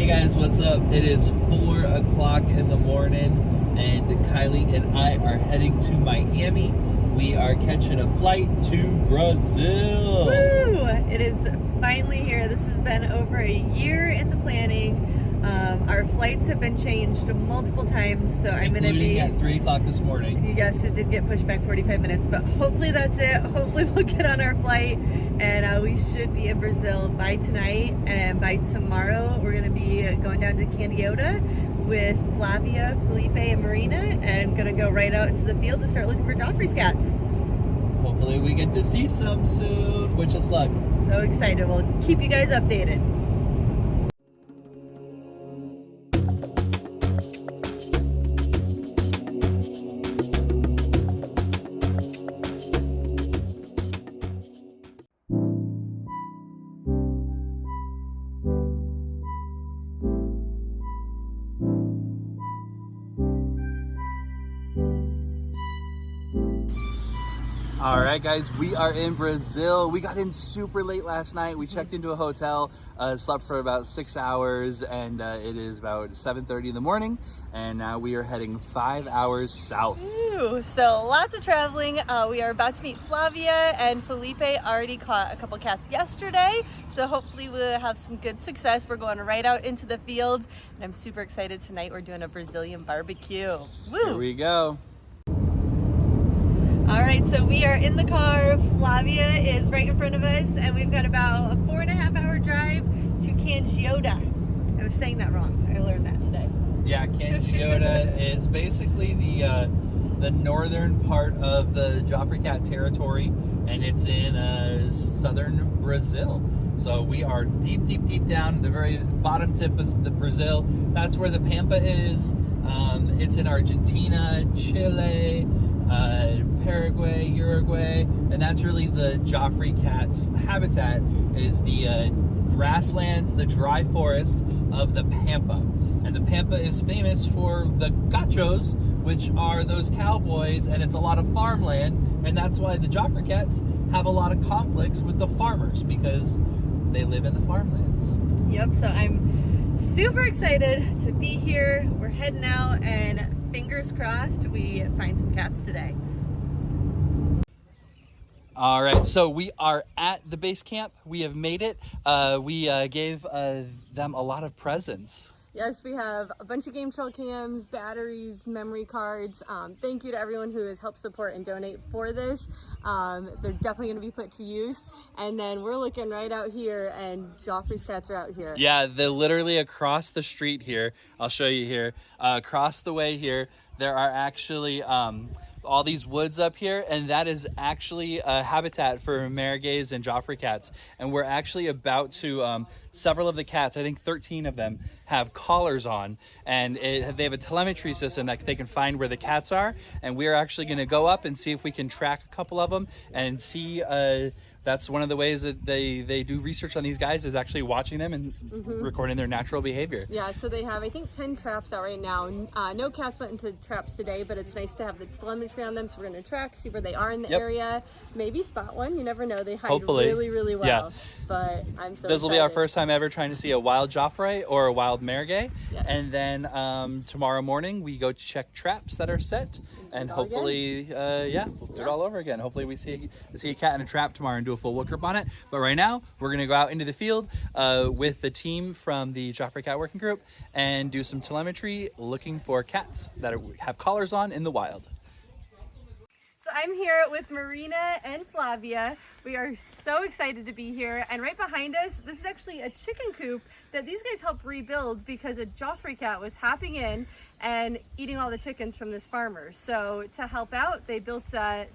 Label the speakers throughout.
Speaker 1: guys, what's up? It is 4 o'clock in the morning and Kylie and I are heading to Miami. We are catching a flight to Brazil.
Speaker 2: Woo! It is finally here. This has been over a year in the planning. Our flights have been changed multiple times, so I'm going to be
Speaker 1: at 3 o'clock this morning.
Speaker 2: Yes, it did get pushed back 45 minutes, but hopefully that's it. Hopefully we'll get on our flight and we should be in Brazil by tonight, and by tomorrow we're going to be going down to Candiota with Flavia, Felipe, and Marina, and going to go right out into the field to start looking for Geoffroy's cats.
Speaker 1: Hopefully we get to see some soon. Wish us luck.
Speaker 2: So excited. We'll keep you guys updated.
Speaker 1: All right, guys, we are in Brazil. We got in super late last night. We checked into a hotel, slept for about 6 hours, and it is about 7:30 in the morning, and now we are heading 5 hours south.
Speaker 2: Ooh, so lots of traveling. We are about to meet Flavia, and Felipe already caught a couple cats yesterday, so hopefully we'll have some good success. We're going right out into the field, and I'm super excited. Tonight we're doing a Brazilian barbecue. Woo!
Speaker 1: Here we go.
Speaker 2: All right, so we are in the car. Flavia is right in front of us, and we've got about a 4.5 hour drive to Candiota. I was saying that wrong. I learned that today.
Speaker 1: Yeah, Candiota is basically the northern part of the Geoffroy cat territory, and it's in southern Brazil. So we are deep down, the very bottom tip of the Brazil. That's where the Pampa is. It's in Argentina, Chile, Paraguay, Uruguay, and that's really the Geoffroy cat's habitat, is the grasslands, the dry forests of the Pampa. And the Pampa is famous for the gachos, which are those cowboys, and it's a lot of farmland, and that's why the Geoffroy cats have a lot of conflicts with the farmers, because they live in the farmlands.
Speaker 2: Yep, so I'm super excited to be here. We're heading out, and fingers crossed we find some cats today.
Speaker 1: All right, so we are at the base camp. We have made it. We gave them a lot of presents.
Speaker 2: Yes, we have a bunch of game trail cams, batteries, memory cards. Thank you to everyone who has helped support and donate for this. They're definitely going to be put to use. And then we're looking right out here, and Geoffroy's cats are out here.
Speaker 1: Yeah, they're literally across the street here. I'll show you here. Across the way here, there are actually all these woods up here, and that is actually a habitat for Maragays and Geoffroy cats. And we're actually about to, several of the cats, I think 13 of them, have collars on, and they have a telemetry system that they can find where the cats are, and we're actually going to go up and see if we can track a couple of them and see. That's one of the ways that they do research on these guys, is actually watching them and recording their natural behavior.
Speaker 2: Yeah, so they have, I think, 10 traps out right now. No cats went into traps today, but it's nice to have the telemetry on them, so we're going to track, see where they are in the area, maybe spot one. You never know. They hide really well. Yeah. But I'm so
Speaker 1: This will be our first time ever trying to see a wild Geoffroy or a wild Maragay. Yes. And then tomorrow morning we go check traps that are set, and hopefully, we'll do it all over again. Hopefully we see a cat in a trap tomorrow and do a full workup on it. But right now we're going to go out into the field with the team from the Geoffroy Cat Working Group and do some telemetry looking for cats that have collars on in the wild.
Speaker 2: So I'm here with Marina and Flavia. We are so excited to be here, and right behind us, this is actually a chicken coop that these guys helped rebuild because a Geoffroy cat was hopping in and eating all the chickens from this farmer. So to help out, they built the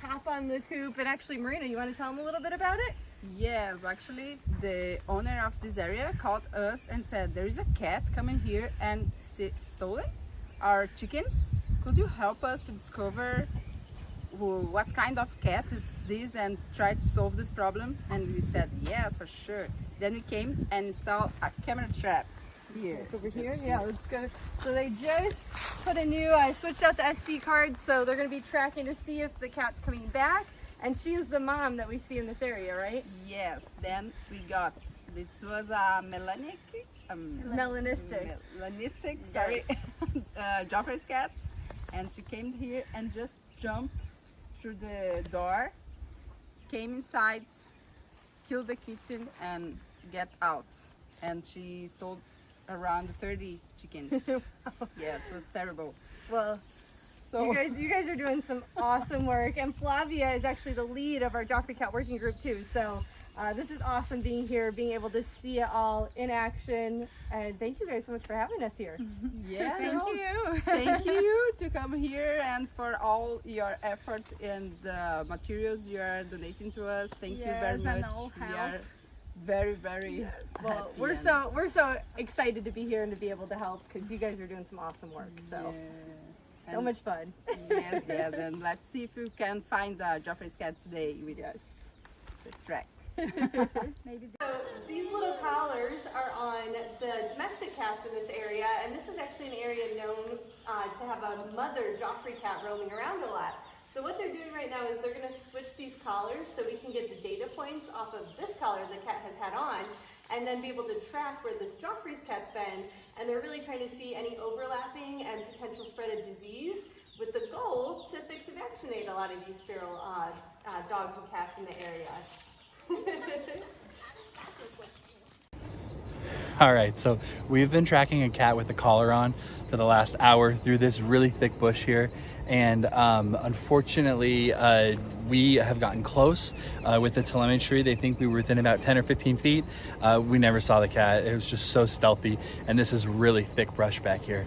Speaker 2: top on the coop. And actually, Marina, you want to tell them a little bit about it?
Speaker 3: Yes, actually the owner of this area called us and said there is a cat coming here and stolen our chickens. Could you help us to discover what kind of cat is this and try to solve this problem? And we said yes, for sure. Then we came and installed a camera trap here.
Speaker 2: Over here? Yeah, let's go. So they just put a new, switched out the SD cards, so they're going to be tracking to see if the cat's coming back. And she is the mom that we see in this area, right?
Speaker 3: Yes, then we got This was a melanistic, sorry, Geoffroy's cat, and she came here and just jumped through the door, came inside, killed the kitchen, and get out. And she stole around 30 chickens. Yeah, it was terrible.
Speaker 2: Well, so you guys are doing some awesome work, and Flavia is actually the lead of our Geoffroy Cat working group too. So this is awesome being here, being able to see it all in action. And thank you guys so much for having us here.
Speaker 3: Yeah,
Speaker 2: Thank you.
Speaker 3: Thank you to come here and for all your effort and the materials you are donating to us. Thank you very much.
Speaker 2: And all
Speaker 3: We
Speaker 2: help.
Speaker 3: are very, very
Speaker 2: Well,
Speaker 3: happy
Speaker 2: we're
Speaker 3: and-
Speaker 2: so excited to be here and to be able to help because you guys are doing some awesome work. So
Speaker 3: Yeah.
Speaker 2: so much fun.
Speaker 3: Yes, yes, and let's see if we can find Geoffroy's cat today with us. The track.
Speaker 2: Maybe. So these little collars are on the domestic cats in this area, and this is actually an area known to have a mother Geoffroy cat roaming around a lot. So what they're doing right now is they're going to switch these collars so we can get the data points off of this collar the cat has had on, and then be able to track where this Geoffroy's cat's been. And they're really trying to see any overlapping and potential spread of disease, with the goal to fix and vaccinate a lot of these feral dogs and cats in the area.
Speaker 1: All right, so we've been tracking a cat with a collar on for the last hour through this really thick bush here. And unfortunately, we have gotten close with the telemetry. They think we were within about 10 or 15 feet. We never saw the cat. It was just so stealthy. And this is really thick brush back here.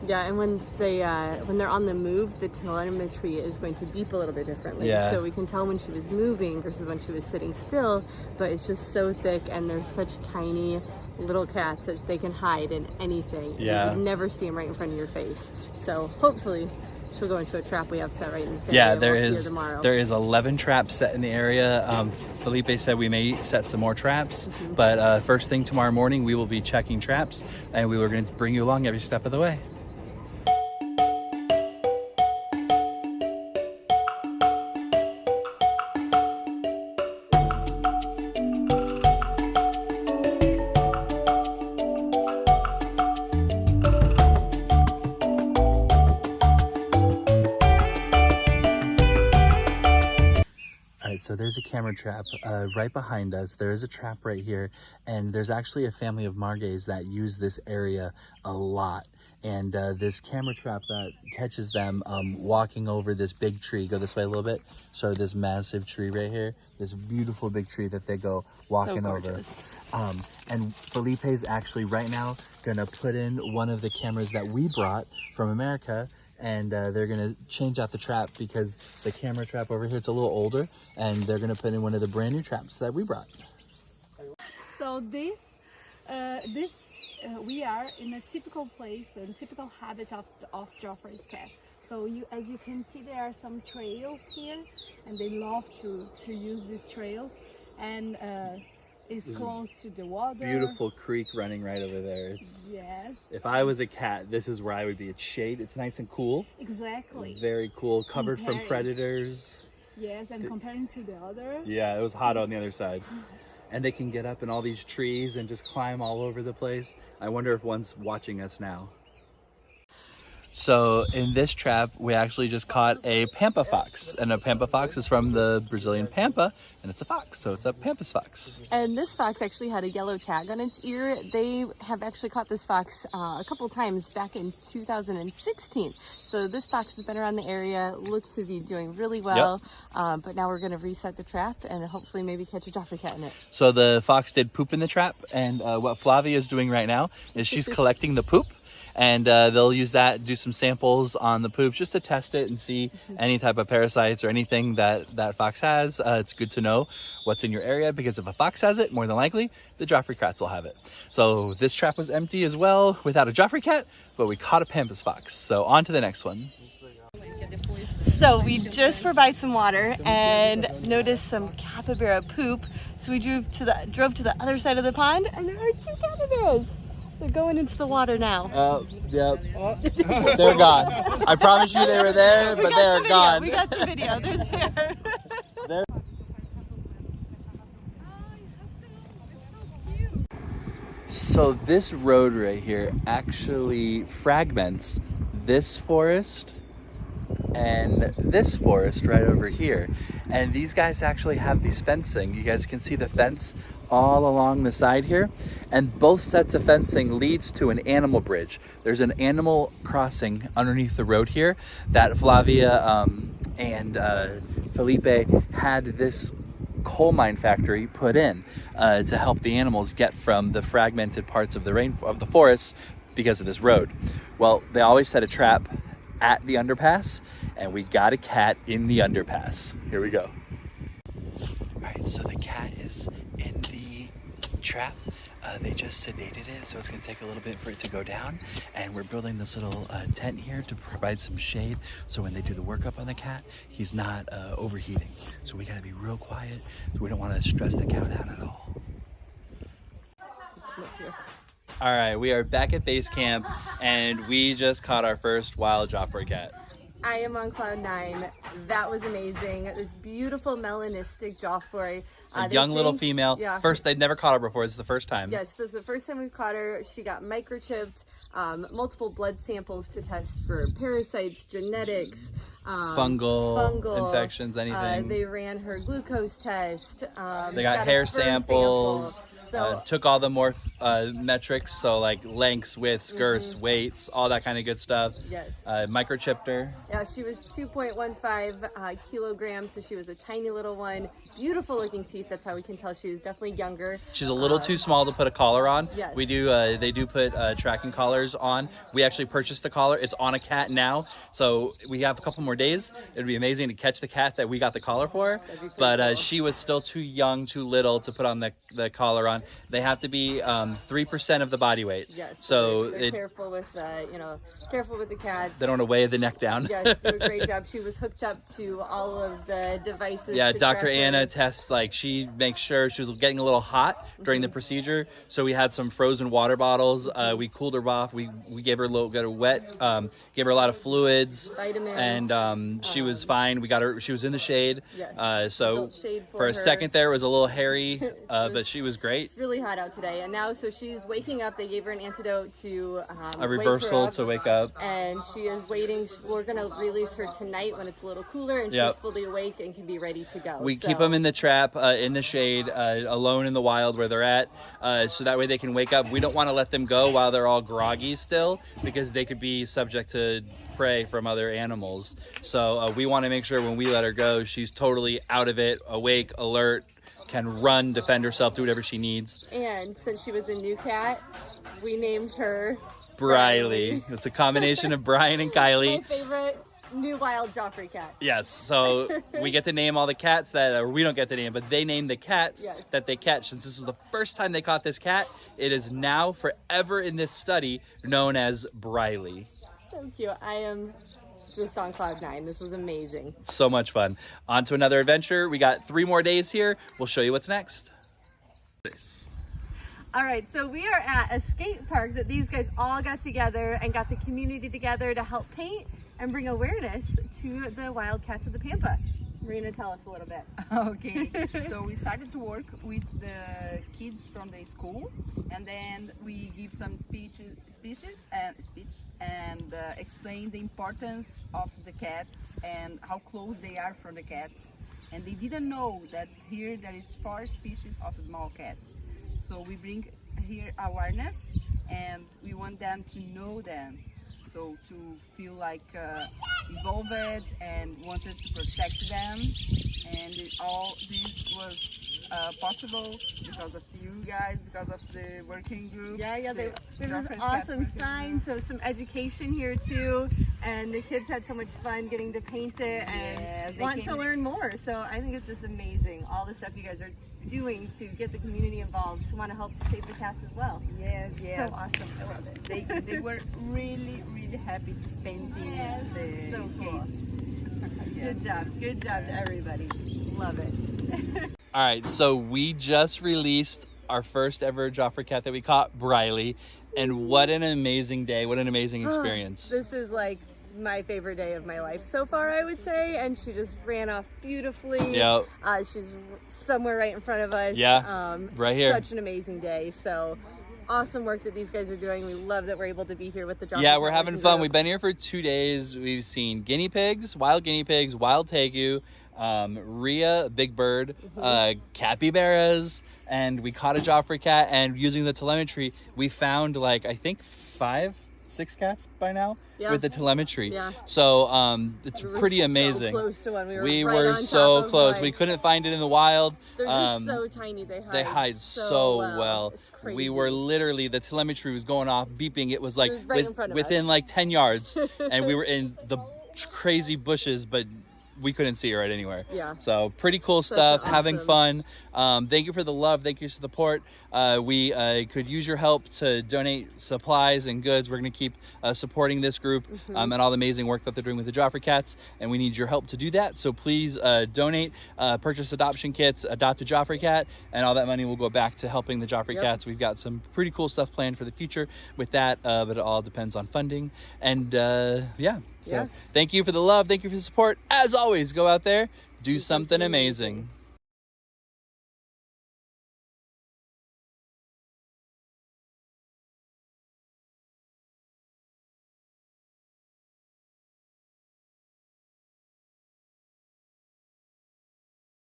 Speaker 2: Yeah, and when they're on the move, the telemetry is going to beep a little bit differently.
Speaker 1: Yeah.
Speaker 2: So we can tell when she was moving versus when she was sitting still, but it's just so thick, and they're such tiny little cats that they can hide in anything.
Speaker 1: Yeah.
Speaker 2: You would never see them right in front of your face. So hopefully she'll go into a trap we have set right in this area.
Speaker 1: Yeah,
Speaker 2: We'll see her tomorrow.
Speaker 1: there is 11 traps set in the area. Felipe said we may set some more traps, but first thing tomorrow morning we will be checking traps, and we were going to bring you along every step of the way. So there's a camera trap right behind us. There is a trap right here, and there's actually a family of margays that use this area a lot. And this camera trap that catches them walking over this big tree. Go this way a little bit. So this massive tree right here, this beautiful big tree that they go walking over. And Felipe's actually right now gonna put in one of the cameras that we brought from America, and they're gonna change out the trap because the camera trap over here, it's a little older, and they're gonna put in one of the brand new traps that we brought.
Speaker 4: So we are in a typical place and typical habitat of Geoffroy's cat. So as you can see, there are some trails here, and they love to use these trails, and it's close to the water.
Speaker 1: Beautiful creek running right over there. It's,
Speaker 4: yes.
Speaker 1: if I was a cat, this is where I would be. It's shade. It's nice and cool.
Speaker 4: Exactly.
Speaker 1: Very cool. Covered from
Speaker 4: Comparing.
Speaker 1: predators.
Speaker 4: Yes, and comparing to the other.
Speaker 1: Yeah, it was hot on the other side. And they can get up in all these trees and just climb all over the place. I wonder if one's watching us now. So in this trap, we actually just caught a pampa fox. And a pampa fox is from the Brazilian pampa, and it's a fox, so it's a pampas fox.
Speaker 2: And this fox actually had a yellow tag on its ear. They have actually caught this fox a couple times back in 2016. So this fox has been around the area, looked to be doing really well.
Speaker 1: Yep.
Speaker 2: But now we're going to reset the trap and hopefully maybe catch a Geoffroy cat in it.
Speaker 1: So the fox did poop in the trap, and what Flavia is doing right now is she's collecting the poop. And they'll use that, do some samples on the poop just to test it and see any type of parasites or anything that fox has. It's good to know what's in your area, because if a fox has it, more than likely, the Geoffroy cats will have it. So this trap was empty as well without a Geoffroy cat, but we caught a pampas fox. So on to the next one.
Speaker 2: So we just were by some water and noticed some capybara poop. So we drove to the other side of the pond, and there are 2 capybaras. They're going into the water now.
Speaker 1: Yep. They're gone. I promise you they were there, but they're gone.
Speaker 2: We got some video. They're there.
Speaker 4: Oh, you're so cute.
Speaker 1: So this road right here actually fragments this forest and this forest right over here. And these guys actually have these fencing. You guys can see the fence all along the side here. And both sets of fencing leads to an animal bridge. There's an animal crossing underneath the road here that Flavia and Felipe had this coal mine factory put in to help the animals get from the fragmented parts of the forest because of this road. Well, they always set a trap at the underpass, and we got a cat in the underpass. Here we go. All right, so the cat is in the trap. They just sedated it, so it's gonna take a little bit for it to go down. And we're building this little tent here to provide some shade, so when they do the workup on the cat, he's not overheating. So we gotta be real quiet. We don't wanna stress the cat out at all. All right, we are back at base camp, and we just caught our first wild Geoffroy cat.
Speaker 2: I am on cloud 9. That was amazing. This beautiful melanistic Geoffroy.
Speaker 1: A young little female.
Speaker 2: Yeah.
Speaker 1: First, they'd never caught her before. This is the first time.
Speaker 2: Yes, this is the first time we've caught her. She got microchipped, multiple blood samples to test for parasites, genetics,
Speaker 1: fungal infections, anything.
Speaker 2: They ran her glucose test.
Speaker 1: They got hair samples. So took all the more metrics, so like lengths, widths, girths, weights, all that kind of good stuff.
Speaker 2: Yes.
Speaker 1: Microchipped her.
Speaker 2: Yeah, she was 2.15 kilograms, so she was a tiny little one. Beautiful looking teeth. That's how we can tell she was definitely younger.
Speaker 1: She's a little too small to put a collar on.
Speaker 2: Yes.
Speaker 1: We do. They do put tracking collars on. We actually purchased a collar. It's on a cat now, so we have a couple more days. It'd be amazing to catch the cat that we got the collar for. But
Speaker 2: cool.
Speaker 1: She was still too young, too little to put on the collar on. They have to be 3% of the body weight.
Speaker 2: Yes.
Speaker 1: So
Speaker 2: they're careful with careful with the cats.
Speaker 1: They don't want to weigh the neck down.
Speaker 2: Yes, do a great job. She was hooked up to all of the devices.
Speaker 1: Yeah,
Speaker 2: to
Speaker 1: Dr.
Speaker 2: track
Speaker 1: Anna
Speaker 2: her.
Speaker 1: tests, like, she makes sure she was getting a little hot during the procedure. So we had some frozen water bottles. We cooled her off. We gave her got her wet, gave her a lot of fluids.
Speaker 2: Vitamins.
Speaker 1: And she was fine. We got her, she was in the shade.
Speaker 2: Yes.
Speaker 1: So
Speaker 2: shade
Speaker 1: for a
Speaker 2: her.
Speaker 1: second there, it was a little hairy, but she was great.
Speaker 2: It's really hot out today, and now so she's waking up. They gave her an antidote to
Speaker 1: A reversal to wake up.
Speaker 2: and she is waiting. We're gonna release her tonight when it's a little cooler and she's fully awake and can be ready to go.
Speaker 1: We keep them in the trap, in the shade, alone in the wild where they're at, so that way they can wake up. We don't want to let them go while they're all groggy still, because they could be subject to prey from other animals. So we want to make sure when we let her go, she's totally out of it, awake, alert, can run, defend herself, do whatever she needs.
Speaker 2: And since she was a new cat, we named her
Speaker 1: Briley. It's a combination of Brian and Kylie.
Speaker 2: My favorite new wild Geoffroy cat.
Speaker 1: Yes, so we get to name all the cats that, or we don't get to name, but they name the cats that they catch. Since this was the first time they caught this cat, it is now forever in this study known as Briley.
Speaker 2: So cute. I am just on cloud 9. This was amazing.
Speaker 1: So much fun. On to another adventure. We got 3 more days here. We'll show you what's next.
Speaker 2: All right, so we are at a skate park that these guys all got together and got the community together to help paint and bring awareness to the wild cats of the Pampa. Marina, tell us a little bit.
Speaker 3: Okay, so we started to work with the kids from the school, and then we give some speeches and explain the importance of the cats and how close they are from the cats. And they didn't know that here there is 4 species of small cats. So we bring here awareness, and we want them to know them. So to feel like involved and wanted to protect them, and all this was possible because of you guys, because of the working group.
Speaker 2: There was awesome signs, so some education here too, and the kids had so much fun getting to paint it and want to learn more. So I think it's just amazing, all the stuff you guys are doing to get the community involved, to want to help save the cats as well.
Speaker 3: Yes.
Speaker 2: So awesome. I love it.
Speaker 3: They were really happy to painting the
Speaker 2: so
Speaker 3: skates.
Speaker 2: Cool. Good job to everybody. Love it.
Speaker 1: All right, so we just released our first ever Geoffroy cat that we caught, Briley, and what an amazing day, what an amazing experience.
Speaker 2: This is like my favorite day of my life so far, I would say, and she just ran off beautifully.
Speaker 1: Yep.
Speaker 2: She's somewhere right in front of us.
Speaker 1: Yeah, right here.
Speaker 2: Such an amazing day. So awesome work that these guys are doing. We love that we're able to be here with the Joffrey.
Speaker 1: Yeah, we're having fun. We've been here for 2 days. We've seen guinea pigs, wild tegu, rhea, big bird, capybaras, and we caught a Geoffroy cat. And using the telemetry, we found like, I think 5-6 cats by now with the telemetry.
Speaker 2: Yeah.
Speaker 1: So it's pretty amazing.
Speaker 2: So close to one.
Speaker 1: We
Speaker 2: right
Speaker 1: were
Speaker 2: on
Speaker 1: so
Speaker 2: top of,
Speaker 1: close.
Speaker 2: like,
Speaker 1: we couldn't find it in the wild.
Speaker 2: They're just so tiny. They
Speaker 1: hide so well.
Speaker 2: It's crazy.
Speaker 1: We were literally, the telemetry was going off, beeping. It was like
Speaker 2: right in front of
Speaker 1: within
Speaker 2: us.
Speaker 1: like 10 yards, and we were in the crazy bushes, but we couldn't see her right anywhere.
Speaker 2: Yeah.
Speaker 1: So pretty cool
Speaker 2: Such
Speaker 1: stuff.
Speaker 2: awesome.
Speaker 1: Having fun. Thank you for the love. Thank you for the support. We could use your help to donate supplies and goods. We're going to keep supporting this group and all the amazing work that they're doing with the Geoffroy cats, and we need your help to do that. So please donate, purchase adoption kits, adopt a Geoffroy cat, and all that money will go back to helping the Geoffroy cats. We've got some pretty cool stuff planned for the future with that, but it all depends on funding. And So thank you for the love. Thank you for the support. As always, go out there, do something amazing.